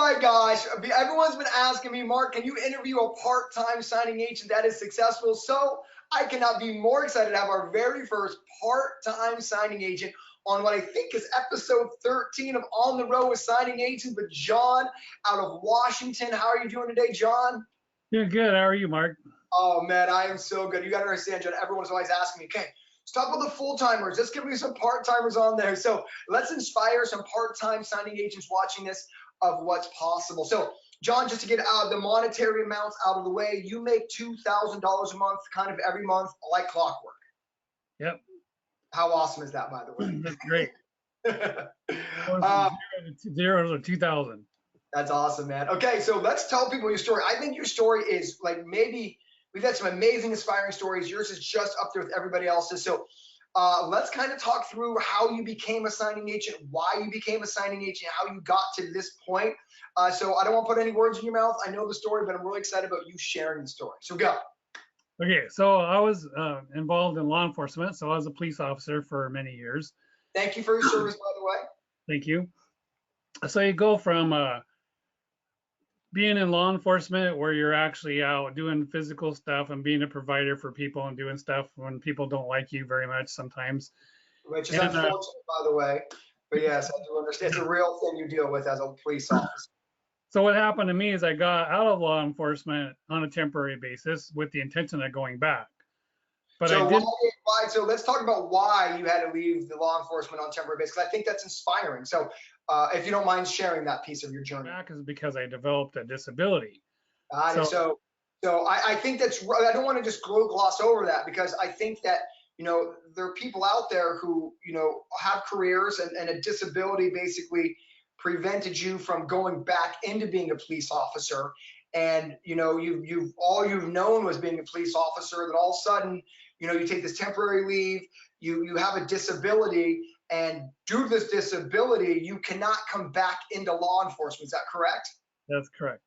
my gosh, everyone's been asking me, Mark, can you interview a part-time signing agent that is successful? So I cannot be more excited to have our very first part-time signing agent on what I think is episode 13 of On the Road with Signing Agents with Jon out of Washington. How are you doing today, Jon? Doing good. How are you, Mark? Oh, man, I am so good. You got to understand, Jon, everyone's always asking me, okay, stop with the full-timers. Let's give me some part-timers on there. So let's inspire some part-time signing agents watching this of what's possible. So, Jon, just to get the monetary amounts out of the way, you make $2,000 a month, kind of every month, like clockwork. Yep. How awesome is that, by the way? That's great. Zero to 2,000. That's awesome, man. Okay, so let's tell people your story. I think your story is like, maybe we've had some amazing, inspiring stories. Yours is just up there with everybody else's. So let's kind of talk through how you became a signing agent, why you became a signing agent, how you got to this point. So I don't want to put any words in your mouth. I know the story, but I'm really excited about you sharing the story. So go. Okay, so I was involved in law enforcement. So I was a police officer for many years. Thank you for your service, by the way. Thank you. So you go from being in law enforcement, where you're actually out doing physical stuff and being a provider for people and doing stuff when people don't like you very much sometimes. Which is unfortunate, by the way. But yes, I do understand. It's a real thing you deal with as a police officer. So what happened to me is I got out of law enforcement on a temporary basis with the intention of going back. But so I did. So let's talk about why you had to leave the law enforcement on temporary basis, because I think that's inspiring. So if you don't mind sharing that piece of your journey. Back is because I developed a disability. So I think that's, I don't want to just gloss over that, because I think that, there are people out there who, have careers and a disability basically prevented you from going back into being a police officer. And, all you've known was being a police officer. Then all of a sudden, you take this temporary leave, you have a disability, and due to this disability, you cannot come back into law enforcement. Is that correct? That's correct.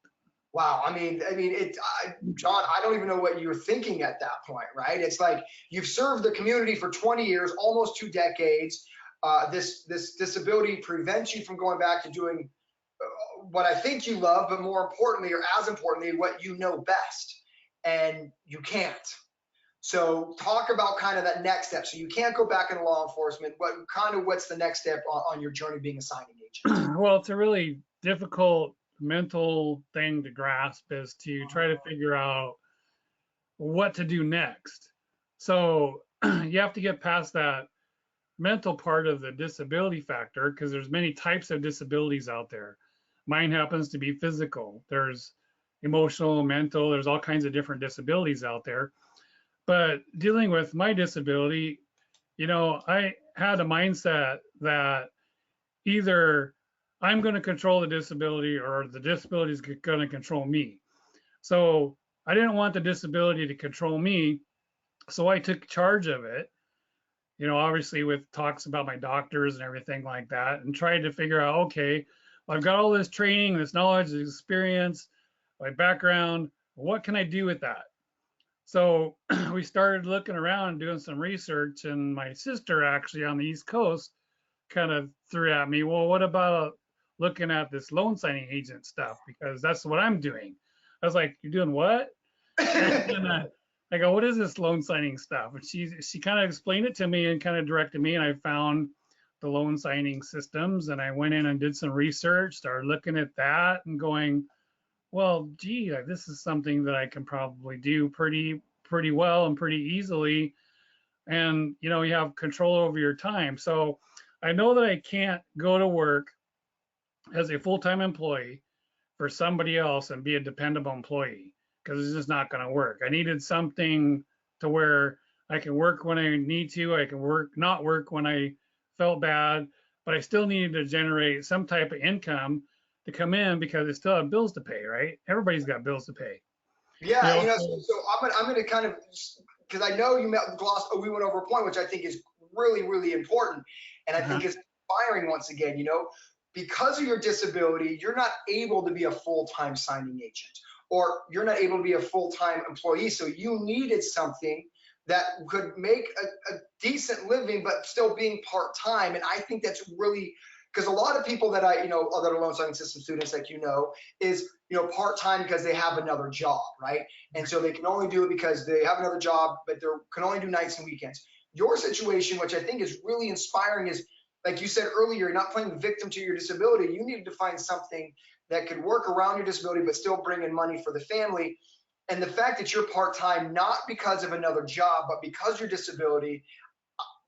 Wow. Jon, I don't even know what you were thinking at that point, right? It's like you've served the community for 20 years, almost 2 decades. This disability prevents you from going back to doing what I think you love, but more importantly, or as importantly, what you know best, and you can't. So talk about kind of that next step. So you can't go back into law enforcement. What's the next step on your journey being a signing agent? Well, it's a really difficult mental thing to grasp, is to try to figure out what to do next. So you have to get past that mental part of the disability factor, because there's many types of disabilities out there. Mine happens to be physical. There's emotional, mental, there's all kinds of different disabilities out there. But dealing with my disability, I had a mindset that either I'm going to control the disability or the disability is going to control me. So I didn't want the disability to control me. So I took charge of it, obviously with talks about my doctors and everything like that, and tried to figure out, okay, well, I've got all this training, this knowledge, this experience, my background, what can I do with that? So we started looking around and doing some research, and my sister actually on the East Coast kind of threw at me, well, what about looking at this loan signing agent stuff? Because that's what I'm doing. I was like, you're doing what? And I go, what is this loan signing stuff? And she kind of explained it to me and kind of directed me, and I found the loan signing systems, and I went in and did some research, started looking at that and going, well, gee, this is something that I can probably do pretty well and pretty easily. And, you have control over your time. So I know that I can't go to work as a full-time employee for somebody else and be a dependable employee, because it's just not going to work. I needed something to where I can work when I need to. I can not work when I felt bad, but I still needed to generate some type of income to come in, because I still have bills to pay, right? Everybody's got bills to pay. Yeah, so I'm going to kind of, because I know we went over a point which I think is really, really important, and I think is inspiring once again. Because of your disability, you're not able to be a full-time signing agent, or you're not able to be a full-time employee. So you needed something that could make a decent living, but still being part-time. And I think that's really because a lot of people that I, that are loan signing system students, like, is, part-time because they have another job, right? And so they can only do it because they have another job, but they can only do nights and weekends. Your situation, which I think is really inspiring, is like you said earlier, you're not playing victim to your disability. You needed to find something that could work around your disability, but still bring in money for the family. And the fact that you're part-time, not because of another job, but because of your disability,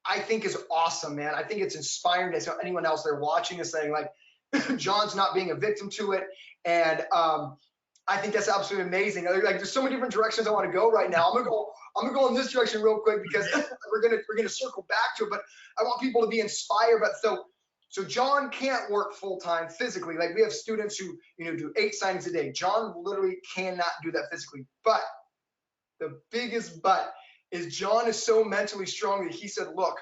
I think is awesome, man. I think it's inspiring to anyone else there watching this saying, like, Jon's not being a victim to it. And I think that's absolutely amazing. Like, there's so many different directions I want to go right now. I'm gonna go in this direction real quick because we're gonna circle back to it. But I want people to be inspired. But so Jon can't work full-time physically. Like, we have students who do 8 signings a day. Jon literally cannot do that physically. But the biggest but is Jon is so mentally strong that he said, look,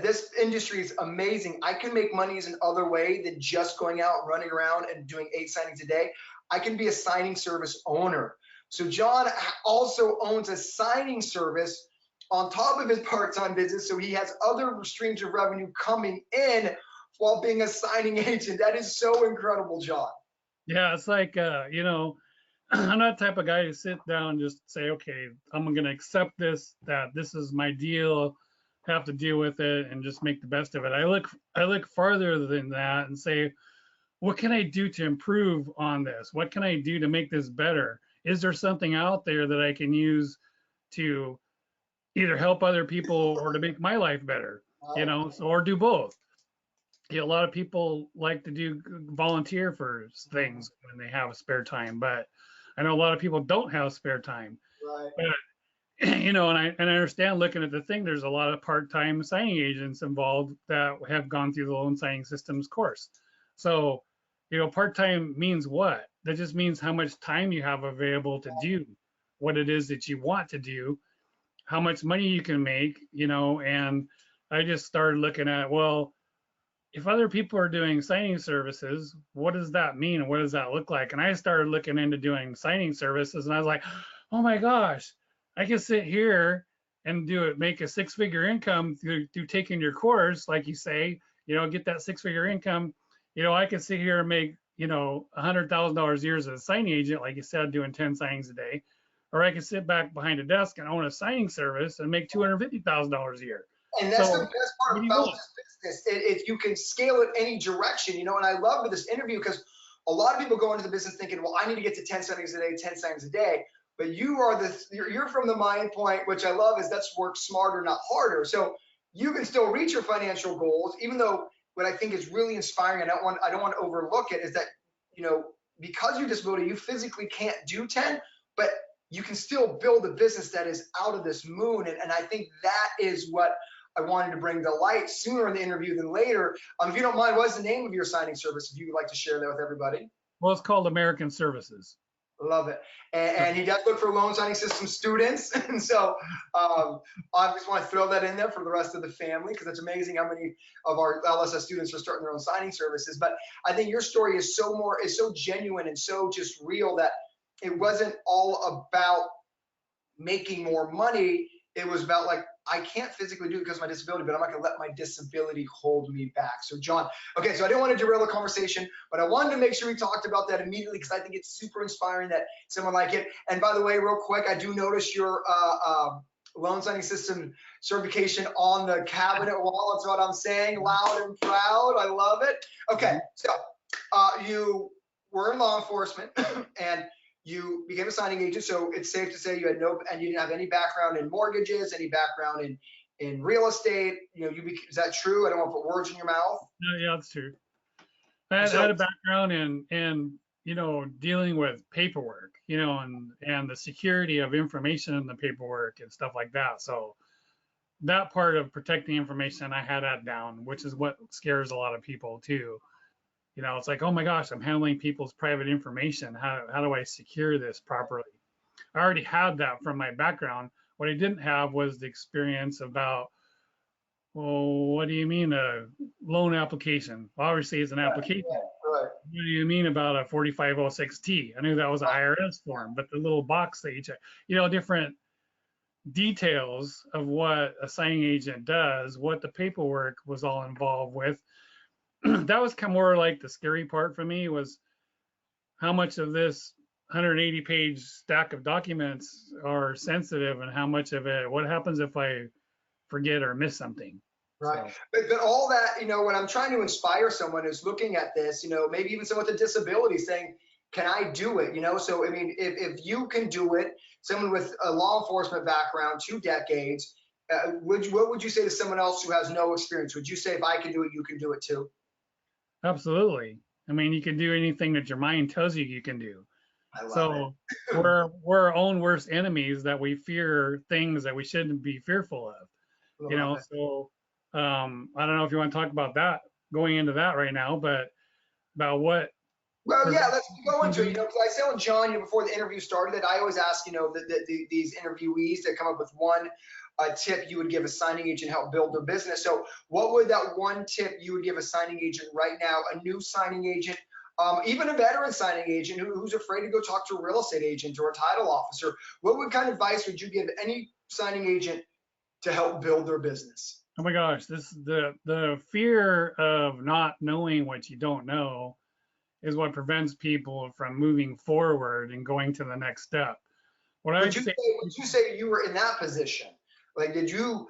this industry is amazing. I can make money as an other way than just going out, running around and doing 8 signings a day. I can be a signing service owner. So Jon also owns a signing service on top of his part-time business. So he has other streams of revenue coming in while being a signing agent. That is so incredible, Jon. Yeah, it's like, I'm not the type of guy to sit down and just say, okay, I'm going to accept this, that this is my deal, have to deal with it and just make the best of it. I look farther than that and say, what can I do to improve on this? What can I do to make this better? Is there something out there that I can use to either help other people or to make my life better, or do both? A lot of people like to do volunteer for things when they have spare time, but I know a lot of people don't have spare time. Right. But and I understand looking at the thing, there's a lot of part-time signing agents involved that have gone through the loan signing systems course. So, part-time means what? That just means how much time you have available to do what it is that you want to do, how much money you can make, and I just started looking at, well, if other people are doing signing services, what does that mean? What does that look like? And I started looking into doing signing services, and I was like, oh my gosh, I can sit here and make a 6-figure income through taking your course, like you say, get that 6-figure income. I can sit here and make, $100,000 a year as a signing agent, like you said, doing 10 signings a day. Or I can sit back behind a desk and own a signing service and make $250,000 a year. And that's the best part about this business. If you can scale it any direction, and I love this interview because a lot of people go into the business thinking, well, I need to get to 10 signings a day, 10 signings a day. But you're from the mind point, which I love, is that's work smarter, not harder. So you can still reach your financial goals, even though what I think is really inspiring, I don't want to overlook it, is that, because of your disability, you physically can't do 10, but you can still build a business that is out of this moon. And I think that is what I wanted to bring to light sooner in the interview than later. If you don't mind, what's the name of your signing service, if you would like to share that with everybody? Well, it's called American Services. Love it. And he does look for loan signing system students. And so I just want to throw that in there for the rest of the family, because it's amazing how many of our LSS students are starting their own signing services. But I think your story is so genuine and so just real, that it wasn't all about making more money. It was about, like, I can't physically do it because of my disability, but I'm not going to let my disability hold me back. So Jon, okay, so I didn't want to derail the conversation, but I wanted to make sure we talked about that immediately, because I think it's super inspiring that someone like it. And by the way, real quick, I do notice your loan signing system certification on the cabinet wall. That's what I'm saying, loud and proud. I love it. Okay, so you were in law enforcement and you became a signing agent, so it's safe to say you didn't have any background in mortgages, any background in real estate. Is that true? I don't want to put words in your mouth. Yeah, that's true. I had a background in dealing with paperwork, and the security of information in the paperwork and stuff like that. So that part of protecting information, I had that down, which is what scares a lot of people too. It's like, oh my gosh, I'm handling people's private information. How do I secure this properly? I already had that from my background. What I didn't have was the experience about, well, what do you mean a loan application? Well, obviously, it's an application. Right. What do you mean about a 4506T? I knew that was an IRS form, but the little box that you check, different details of what a signing agent does, what the paperwork was all involved with. that was kind of more like the scary part for me was how much of this 180-page stack of documents are sensitive and how much of it, what happens if I forget or miss something? Right. So But all that, when I'm trying to inspire someone who's looking at this, maybe even someone with a disability saying, can I do it? So, I mean, if you can do it, someone with a law enforcement background, 2 decades, what would you say to someone else who has no experience? Would you say, if I can do it, you can do it too? absolutely. I mean, you can do anything that your mind tells you you can do. I love it. So we're our own worst enemies that we fear things that we shouldn't be fearful of. Love it. So I don't know if you want to talk about that going into that right now, but about what Well, yeah, prevents let's you go from into it. doing. Because I was telling John, before the interview started, that I always ask, these interviewees that come up with one tip you would give a signing agent to help build their business. So, what would that one tip you would give a signing agent right now, a new signing agent, even a veteran signing agent who's afraid to go talk to a real estate agent or a title officer? What kind of advice would you give any signing agent to help build their business? Oh my gosh, this the fear of not knowing what you don't know is what prevents people from moving forward and going to the next step. What Would I'd you say, say, you were in that position? Like, did you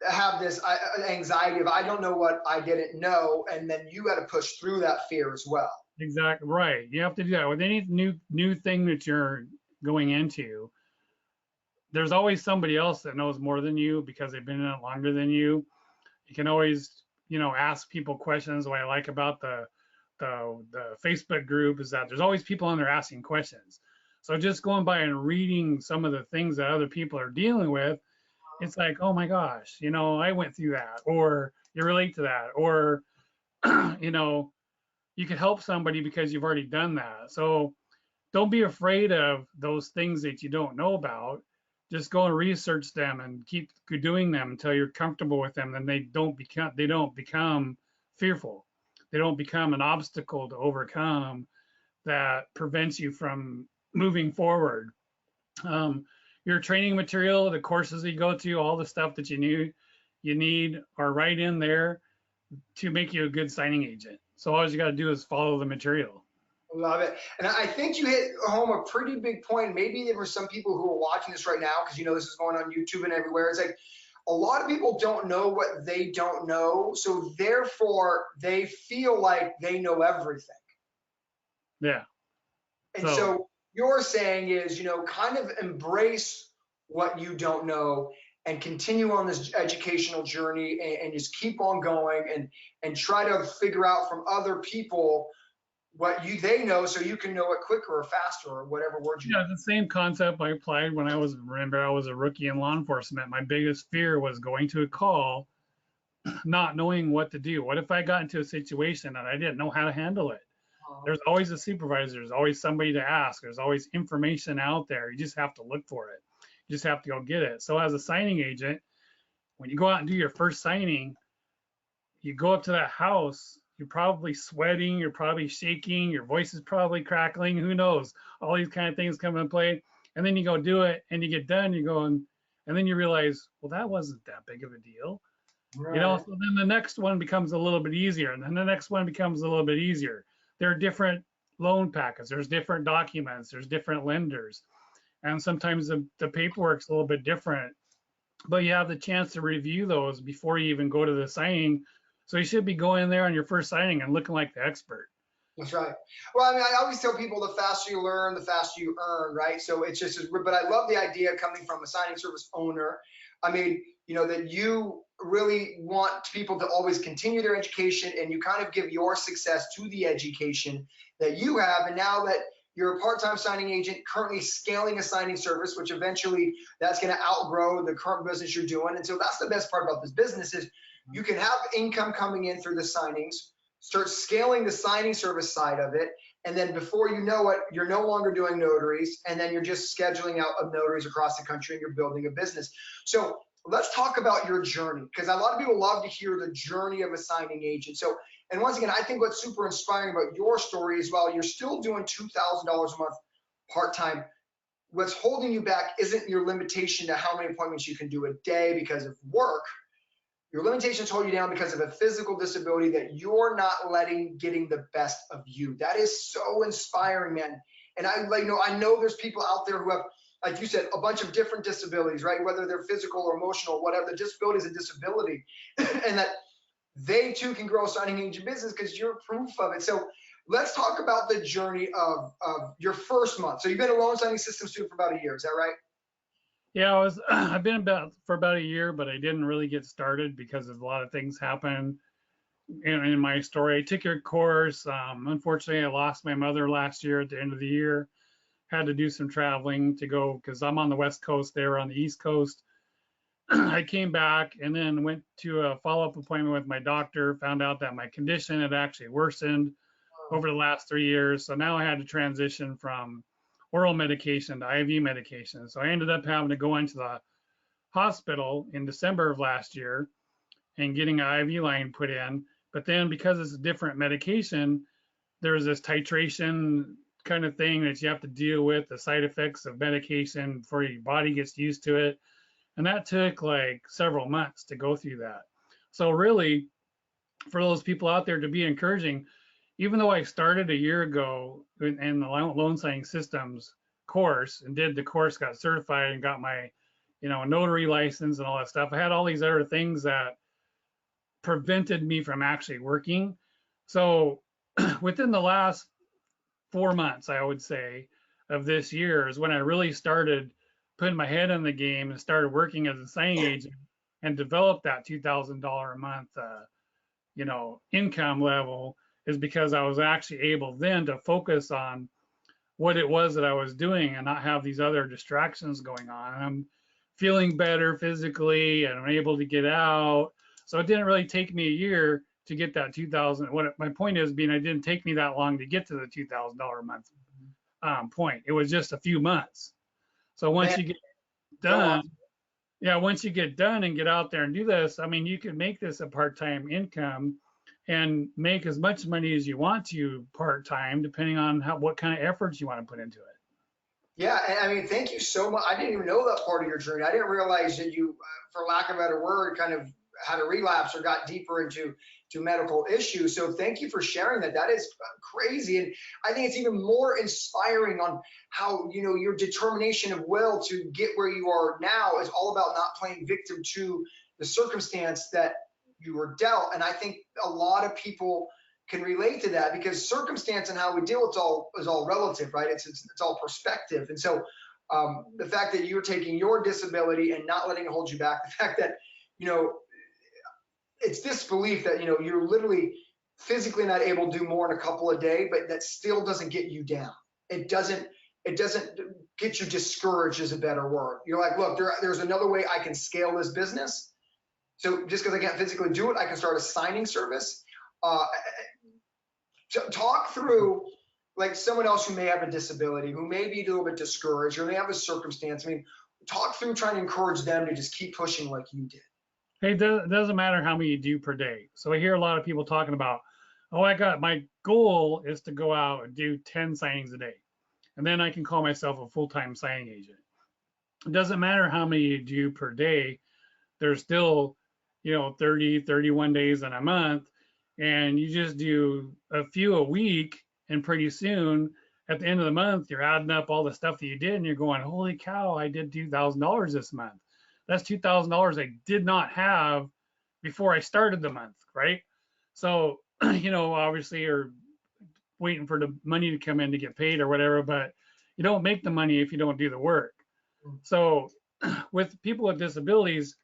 have this anxiety of, I don't know what I didn't know, and then you got to push through that fear as well? exactly right. You have to do that with any new thing that you're going into. There's always somebody else that knows more than you because they've been in it longer than you. You can always, ask people questions. What I like about the Facebook group is that there's always people on there asking questions. So just going by and reading some of the things that other people are dealing with, it's like, oh my gosh, I went through that, or you relate to that, or you know, you could help somebody because you've already done that. So don't be afraid of those things that you don't know about. Just go and research them and keep doing them until you're comfortable with them. Then they don't become fearful. They don't become an obstacle to overcome that prevents you from moving forward. Um, your training material, the courses that you go to, all the stuff that you need are right in there to make you a good signing agent. So all you got to do is follow the material. Love it. And I think you hit home a pretty big point. Maybe there were some people who are watching this right now, because this is going on YouTube and everywhere. It's like a lot of people don't know what they don't know. So therefore, they feel like they know everything. Yeah. And So so you're saying is, kind of embrace what you don't know and continue on this educational journey, and just keep on going, and try to figure out from other people what they know, so you can know it quicker or faster, or whatever word you yeah, want. the same concept I applied when I was a rookie in law enforcement. My biggest fear was going to a call, not knowing what to do. What if I got into a situation and I didn't know how to handle it? There's always a supervisor, there's always somebody to ask, there's always information out there. You just have to look for it. You just have to go get it. So as a signing agent, when you go out and do your first signing, you go up to that house, you're probably sweating, you're probably shaking, your voice is probably crackling, who knows? All these kind of things come into play. And then you go do it and you get done, you're going, and then you realize, well, that wasn't that big of a deal. Right. So then the next one becomes a little bit easier, and then the next one becomes a little bit easier. There are different loan packets, there's different documents, there's different lenders, and sometimes the paperwork's a little bit different, but you have the chance to review those before you even go to the signing. So you should be going there on your first signing and looking like the expert. That's right. Well, I mean, I always tell people, the faster you learn, the faster you earn, right? So it's just, but I love the idea coming from a signing service owner. I mean, that you really want people to always continue their education, and you kind of give your success to the education that you have. And now that you're a part-time signing agent, currently scaling a signing service, which eventually that's going to outgrow the current business you're doing. And so that's the best part about this business is you can have income coming in through the signings, start scaling the signing service side of it, and then before you know it, you're no longer doing notaries, and then you're just scheduling out of notaries across the country, and you're building a business. So let's talk about your journey, because a lot of people love to hear the journey of a signing agent. So, and once again, I think what's super inspiring about your story is, while you're still doing $2,000 a month part-time, what's holding you back isn't your limitation to how many appointments you can do a day because of work. Your limitations hold you down because of a physical disability that you're not getting the best of you. That is so inspiring, man. And I know there's people out there who have, like you said, a bunch of different disabilities, right? Whether they're physical or emotional, whatever, the disability is a disability. And that they too can grow a signing agent business because you're proof of it. So let's talk about the journey of your first month. So you've been a loan signing system student for about a year, is that right? Yeah, I've been for about a year, but I didn't really get started because of a lot of things happened in my story. I took your course. Unfortunately, I lost my mother last year at the end of the year. Had to do some traveling to go because I'm on the West Coast, they were on the East Coast. I came back and then went to a follow-up appointment with my doctor, found out that my condition had actually worsened over the last 3 years. So now I had to transition from oral medication to IV medication. So I ended up having to go into the hospital in December of last year and getting an IV line put in. But then because it's a different medication, there's this titration kind of thing that you have to deal with, the side effects of medication before your body gets used to it. And that took like several months to go through that. So really, for those people out there, to be encouraging, even though I started a year ago in the loan signing systems course and did the course, got certified and got my, notary license and all that stuff, I had all these other things that prevented me from actually working. So within the last 4 months, I would say, of this year is when I really started putting my head in the game and started working as a signing agent and developed that $2,000 a month, income level, is because I was actually able then to focus on what it was that I was doing and not have these other distractions going on. And I'm feeling better physically and I'm able to get out. So it didn't really take me a year to get that 2,000. What my point is being, it didn't take me that long to get to the $2,000 a month point. It was just a few months. So once you get done, once you get done and get out there and do this, I mean, you can make this a part-time income and make as much money as you want to part-time, depending on what kind of efforts you want to put into it. Yeah, and I mean, thank you so much. I didn't even know that part of your journey. I didn't realize that you, for lack of a better word, kind of had a relapse or got deeper into medical issues. So thank you for sharing that. That is crazy. And I think it's even more inspiring on how, your determination of will to get where you are now is all about not playing victim to the circumstance that you were dealt. And I think a lot of people can relate to that because circumstance and how we deal with it is all relative, right? It's all perspective. And so the fact that you're taking your disability and not letting it hold you back, the fact that, it's this belief that, you're literally physically not able to do more in a couple of days, but that still doesn't get you down. It doesn't get you discouraged is a better word. You're like, look, there's another way I can scale this business. So just because I can't physically do it, I can start a signing service. Talk through like someone else who may have a disability, who may be a little bit discouraged or may have a circumstance. I mean, talk through trying to encourage them to just keep pushing like you did. Hey, it doesn't matter how many you do per day. So I hear a lot of people talking about, my goal is to go out and do 10 signings a day. And then I can call myself a full-time signing agent. It doesn't matter how many you do per day. There's still, 30, 31 days in a month. And you just do a few a week. And pretty soon at the end of the month, you're adding up all the stuff that you did and you're going, holy cow, I did $2,000 this month. That's $2,000 I did not have before I started the month, right? So, obviously you're waiting for the money to come in to get paid or whatever, but you don't make the money if you don't do the work. So with people with disabilities,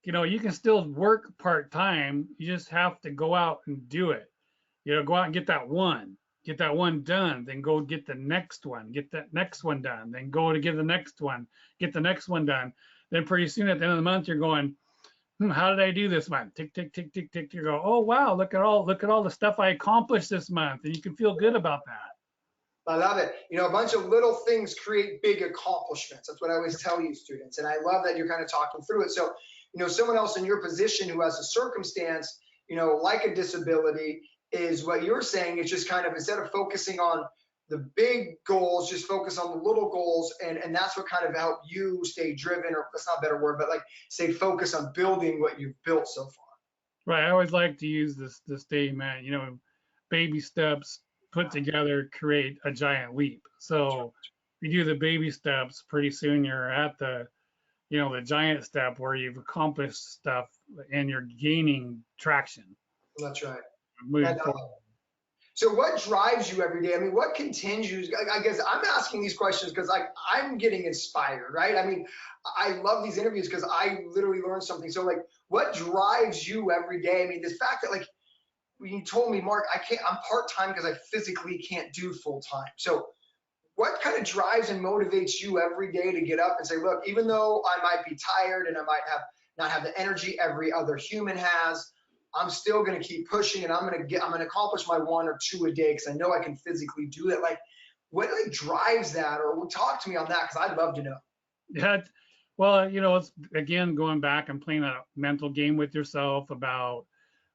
you can still work part-time. You just have to go out and do it. Go out and get that one done, then go get the next one, get that next one done, then go to get the next one, get the next one done. Then pretty soon at the end of the month, you're going, how did I do this month? Tick, tick, tick, tick, tick. You go, oh, wow, look at all the stuff I accomplished this month. And you can feel good about that. I love it. A bunch of little things create big accomplishments. That's what I always tell you students. And I love that you're kind of talking through it. So, someone else in your position who has a circumstance, like a disability, is what you're saying is just kind of, instead of focusing on the big goals, just focus on the little goals, and that's what kind of helped you stay driven, or that's not a better word, but like stay focused on building what you've built so far. Right. I always like to use this statement, baby steps put together create a giant leap. So if you do the baby steps, pretty soon you're at the giant step where you've accomplished stuff and you're gaining traction That's right. moving And forward. so what drives you every day? I mean, what continues? I guess I'm asking these questions because I'm getting inspired, right? I mean, I love these interviews because I literally learned something. So like, what drives you every day? I mean, the fact that like when you told me, Mark, I'm part-time because I physically can't do full-time. So what kind of drives and motivates you every day to get up and say, look, even though I might be tired and I might not have the energy every other human has, I'm still going to keep pushing, and I'm going to accomplish my 1 or 2 a day because I know I can physically do that. Like, what like drives that? Or talk to me on that, because I'd love to know. Yeah. Well, it's again going back and playing a mental game with yourself about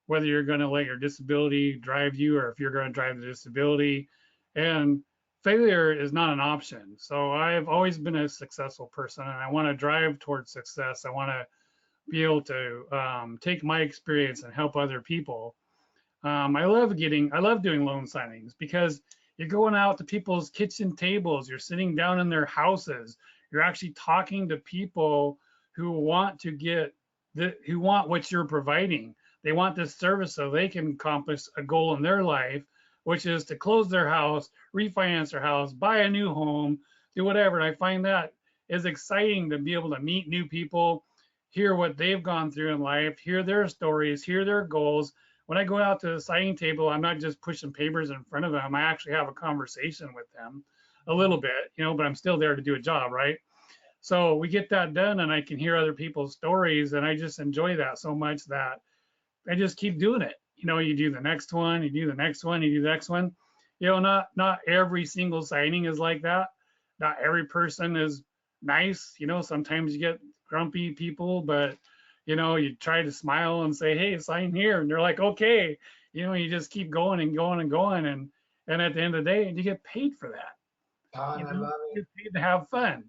whether you're going to let your disability drive you or if you're going to drive the disability. And failure is not an option. So I've always been a successful person and I want to drive towards success. I want to be able to take my experience and help other people. I love doing loan signings because you're going out to people's kitchen tables, you're sitting down in their houses, you're actually talking to people who want who want what you're providing. They want this service so they can accomplish a goal in their life, which is to close their house, refinance their house, buy a new home, do whatever. And I find that is exciting to be able to meet new people, hear what they've gone through in life, hear their stories, hear their goals. When I go out to the signing table, I'm not just pushing papers in front of them. I actually have a conversation with them a little bit, but I'm still there to do a job, right? So we get that done and I can hear other people's stories and I just enjoy that so much that I just keep doing it. You do the next one, you do the next one, you do the next one. Not every single signing is like that. Not every person is nice. Sometimes you get grumpy people, but you try to smile and say, hey, sign here. And they're like, okay. You just keep going and going and going. And at the end of the day, you get paid for that. God, I love You it. get paid to have fun.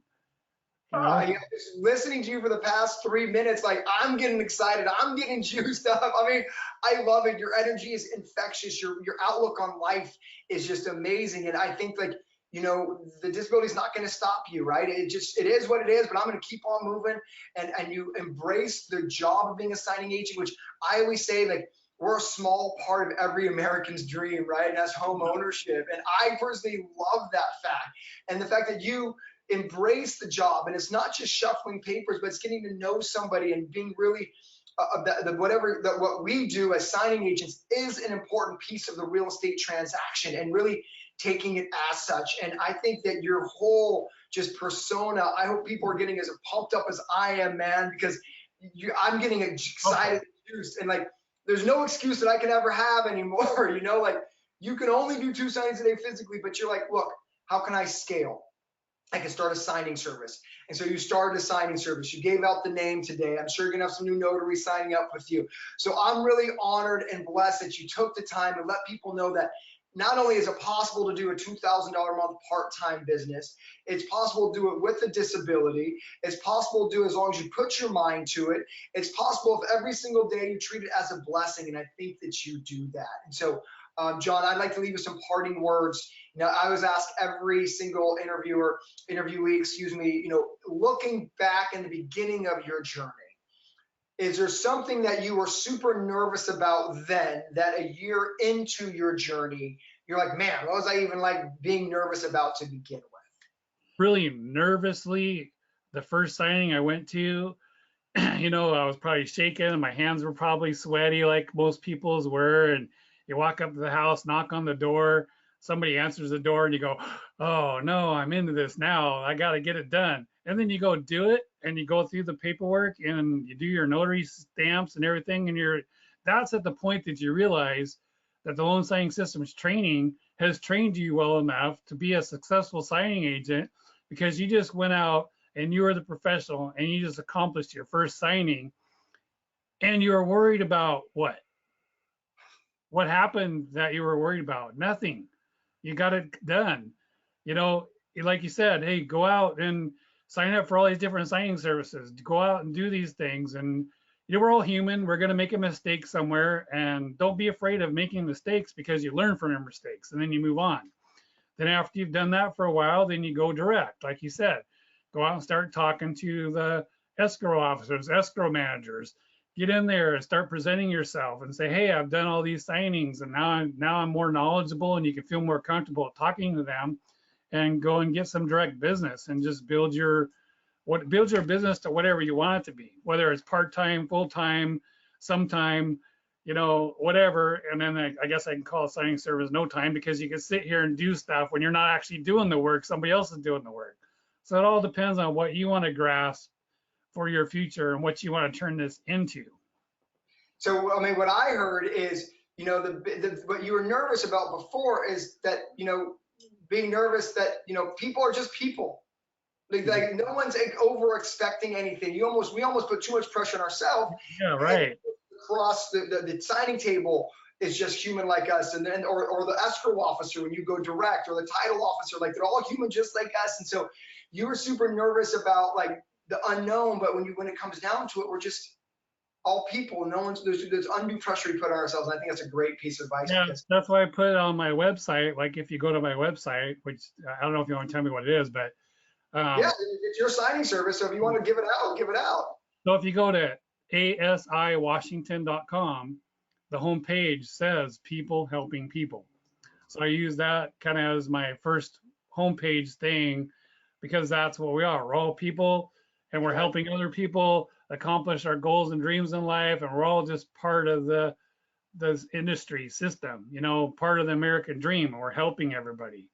You know, Yeah, just listening to you for the past 3 minutes, like I'm getting excited. I'm getting juiced up. I mean, I love it. Your energy is infectious. Your outlook on life is just amazing. And I think like, the disability is not going to stop you, right? It is what it is, but I'm going to keep on moving, and you embrace the job of being a signing agent, which I always say, like, we're a small part of every American's dream, right? And that's home ownership. And I personally love that fact. And the fact that you embrace the job, and it's not just shuffling papers, but it's getting to know somebody and being really what we do as signing agents is an important piece of the real estate transaction, and really taking it as such. And I think that your whole just persona, I hope people are getting as pumped up as I am, man, because I'm getting excited, and like there's no excuse that I can ever have anymore. Like you can only do 2 signings a day physically, but you're like, look, how can I scale? I can start a signing service. And so you started a signing service. You gave out the name today. I'm sure you're going to have some new notaries signing up with you. So I'm really honored and blessed that you took the time to let people know that not only is it possible to do a $2,000 a month part-time business, it's possible to do it with a disability. It's possible to do it as long as you put your mind to it. It's possible if every single day you treat it as a blessing. And I think that you do that. And so, Jon, I'd like to leave you some parting words. I always ask every single interviewee, looking back in the beginning of your journey, is there something that you were super nervous about then that a year into your journey, you're like, man, what was I even like being nervous about to begin with? really nervously, the first signing I went to, I was probably shaking and my hands were probably sweaty like most people's were. And you walk up to the house, knock on the door, somebody answers the door and you go, oh no, I'm into this now. I got to get it done. And then you go do it and you go through the paperwork and you do your notary stamps and everything. And that's at the point that you realize that the loan signing systems training has trained you well enough to be a successful signing agent, because you just went out and you were the professional and you just accomplished your first signing, and you were worried about what happened that you were worried about? Nothing. You got it done. You know, like you said, hey, go out and sign up for all these different signing services. Go out and do these things. And you know, we're all human. We're going to make a mistake somewhere, and don't be afraid of making mistakes because you learn from your mistakes and then you move on. Then after you've done that for a while, then you go direct, like you said. Go out and start talking to the escrow officers, escrow managers. Get in there and start presenting yourself and say, hey, I've done all these signings and now I'm more knowledgeable, and you can feel more comfortable talking to them, and go and get some direct business and just build your business to whatever you want it to be, whether it's part-time, full-time, sometime, you know, whatever. And then I guess I can call a signing service no time, because you can sit here and do stuff when you're not actually doing the work. Somebody else is doing the work. So it all depends on what you want to grasp for your future and what you want to turn this into. So, I mean, what I heard is, you know, what you were nervous about before is that, you know, being nervous that, you know, people are just people. Like no one's like over expecting anything. We almost put too much pressure on ourselves. Yeah, right. Across the signing table is just human like us, and then or the escrow officer when you go direct, or the title officer, like they're all human just like us. And so you were super nervous about like the unknown, but when it comes down to it, we're just all people. No one's there's undue pressure we put on ourselves. And I think that's a great piece of advice. Yeah, that's why I put it on my website. Like if you go to my website, which I don't know if you want to tell me what it is, but yeah, it's your signing service. So if you want to give it out, give it out. So if you go to asiwashington.com, the homepage says people helping people. So I use that kind of as my first homepage thing, because that's what we are. We're all people, and we're helping other people accomplish our goals and dreams in life. And we're all just part of the industry system, you know, part of the American dream. And we're helping everybody.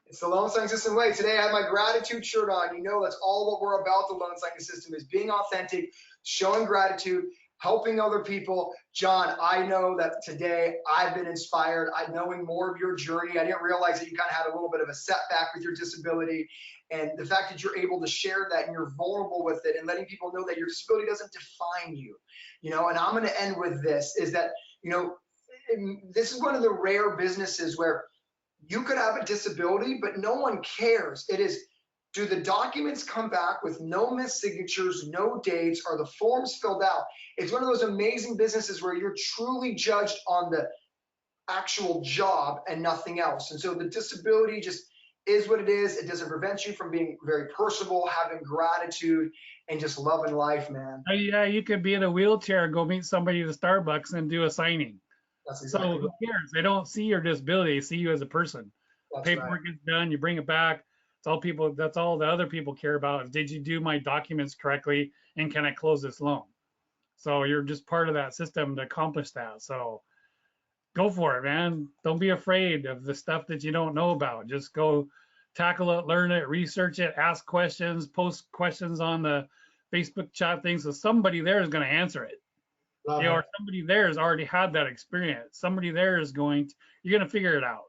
It's the loan signing system way. Today I have my gratitude shirt on. You know, that's all what we're about. The loan signing system is being authentic, showing gratitude, helping other people. Jon, I know that today I've been inspired. Knowing more of your journey. I didn't realize that you kind of had a little bit of a setback with your disability, and the fact that you're able to share that and you're vulnerable with it, and letting people know that your disability doesn't define you. You know, and I'm going to end with this: is that, you know, this is one of the rare businesses where you could have a disability, but no one cares. It is, do the documents come back with no missed signatures, no dates? Are the forms filled out? It's one of those amazing businesses where you're truly judged on the actual job and nothing else. And so the disability just is what it is. It doesn't prevent you from being very personable, having gratitude, and just loving life, man. Yeah, you could be in a wheelchair and go meet somebody at Starbucks and do a signing. That's exactly So who cares? They don't see your disability, they see you as a person. That's Paperwork gets done, you bring it back. That's all the other people care about is, did you do my documents correctly, and can I close this loan? So you're just part of that system to accomplish that. So go for it, man. Don't be afraid of the stuff that you don't know about. Just go tackle it, learn it, research it, ask questions, post questions on the Facebook chat thing, so somebody there is going to answer it. Love You know, it. or somebody there has already had that experience. Somebody there is you're going to figure it out.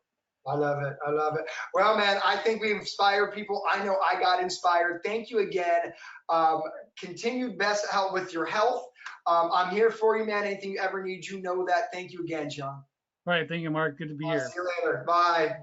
I love it. I love it. Well, man, I think we've inspired people. I know I got inspired. Thank you again. Continued best help with your health. I'm here for you, man. Anything you ever need, you know that. Thank you again, Jon. All right. Thank you, Mark. Good to be I'll here. see you later. Bye.